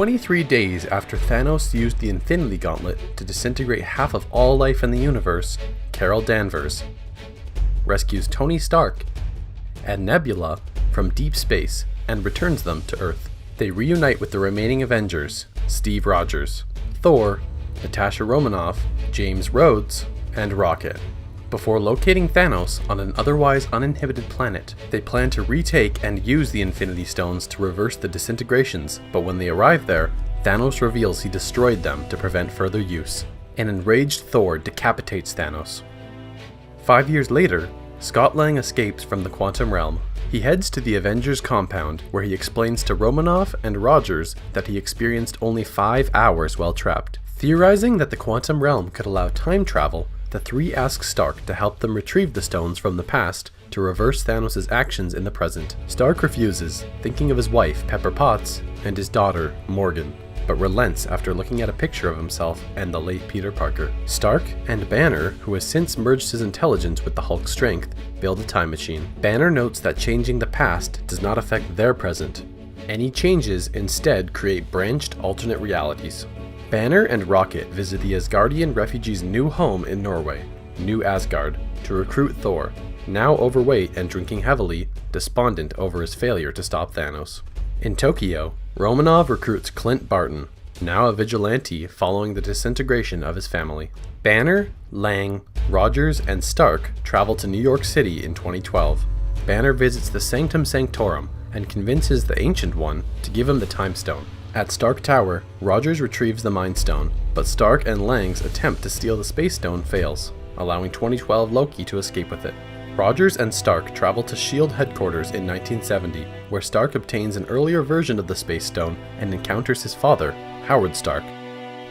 23 days after Thanos used the Infinity Gauntlet to disintegrate half of all life in the universe, Carol Danvers rescues Tony Stark and Nebula from deep space and returns them to Earth. They reunite with the remaining Avengers, Steve Rogers, Thor, Natasha Romanoff, James Rhodes, and Rocket. Before locating Thanos on an otherwise uninhibited planet, they plan to retake and use the Infinity Stones to reverse the disintegrations, but when they arrive there, Thanos reveals he destroyed them to prevent further use. An enraged Thor decapitates Thanos. 5 years later, Scott Lang escapes from the quantum realm. He heads to the Avengers compound, where he explains to Romanoff and Rogers that he experienced only 5 hours while trapped. Theorizing that the quantum realm could allow time travel, the three ask Stark to help them retrieve the stones from the past to reverse Thanos' actions in the present. Stark refuses, thinking of his wife, Pepper Potts, and his daughter, Morgan, but relents after looking at a picture of himself and the late Peter Parker. Stark and Banner, who has since merged his intelligence with the Hulk's strength, build a time machine. Banner notes that changing the past does not affect their present. Any changes instead create branched alternate realities. Banner and Rocket visit the Asgardian refugees' new home in Norway, New Asgard, to recruit Thor, now overweight and drinking heavily, despondent over his failure to stop Thanos. In Tokyo, Romanov recruits Clint Barton, now a vigilante following the disintegration of his family. Banner, Lang, Rogers, and Stark travel to New York City in 2012. Banner visits the Sanctum Sanctorum and convinces the Ancient One to give him the Time Stone. At Stark Tower, Rogers retrieves the Mind Stone, but Stark and Lang's attempt to steal the Space Stone fails, allowing 2012 Loki to escape with it. Rogers and Stark travel to S.H.I.E.L.D. headquarters in 1970, where Stark obtains an earlier version of the Space Stone and encounters his father, Howard Stark,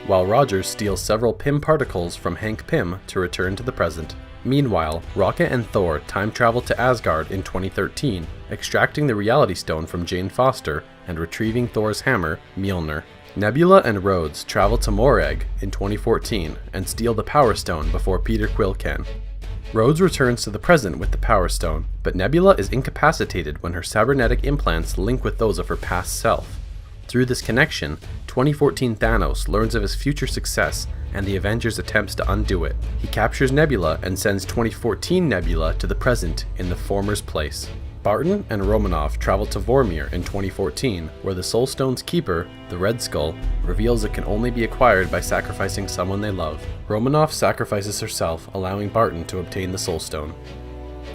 while Rogers steals several Pym particles from Hank Pym to return to the present. Meanwhile, Rocket and Thor time travel to Asgard in 2013, extracting the Reality Stone from Jane Foster and retrieving Thor's hammer, Mjolnir. Nebula and Rhodes travel to Morag in 2014 and steal the Power Stone before Peter Quill can. Rhodes returns to the present with the Power Stone, but Nebula is incapacitated when her cybernetic implants link with those of her past self. Through this connection, 2014 Thanos learns of his future success and the Avengers' attempts to undo it. He captures Nebula and sends 2014 Nebula to the present in the former's place. Barton and Romanoff travel to Vormir in 2014, where the Soul Stone's keeper, the Red Skull, reveals it can only be acquired by sacrificing someone they love. Romanoff sacrifices herself, allowing Barton to obtain the Soul Stone.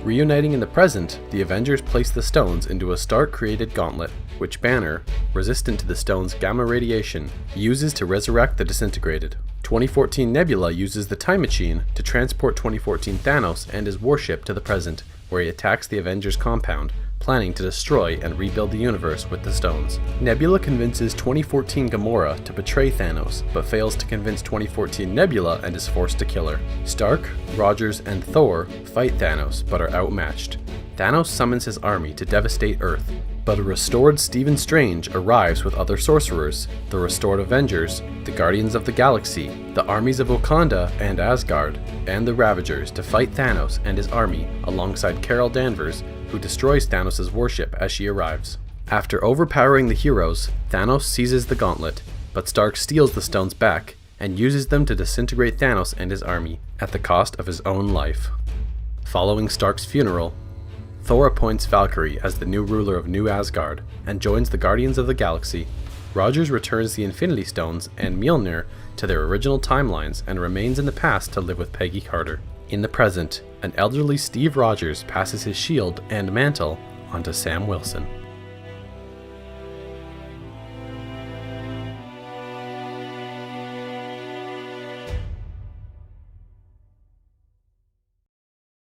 Reuniting in the present, the Avengers place the stones into a Stark-created gauntlet, which Banner, resistant to the stone's gamma radiation, uses to resurrect the disintegrated. 2014 Nebula uses the Time Machine to transport 2014 Thanos and his warship to the present, where he attacks the Avengers compound, planning to destroy and rebuild the universe with the stones. Nebula convinces 2014 Gamora to betray Thanos, but fails to convince 2014 Nebula and is forced to kill her. Stark, Rogers, and Thor fight Thanos, but are outmatched. Thanos summons his army to devastate Earth, but a restored Stephen Strange arrives with other sorcerers, the restored Avengers, the Guardians of the Galaxy, the armies of Wakanda and Asgard, and the Ravagers to fight Thanos and his army alongside Carol Danvers, who destroys Thanos' warship as she arrives. After overpowering the heroes, Thanos seizes the gauntlet, but Stark steals the stones back and uses them to disintegrate Thanos and his army, at the cost of his own life. Following Stark's funeral, Thor appoints Valkyrie as the new ruler of New Asgard and joins the Guardians of the Galaxy. Rogers returns the Infinity Stones and Mjolnir to their original timelines and remains in the past to live with Peggy Carter. In the present, an elderly Steve Rogers passes his shield and mantle onto Sam Wilson.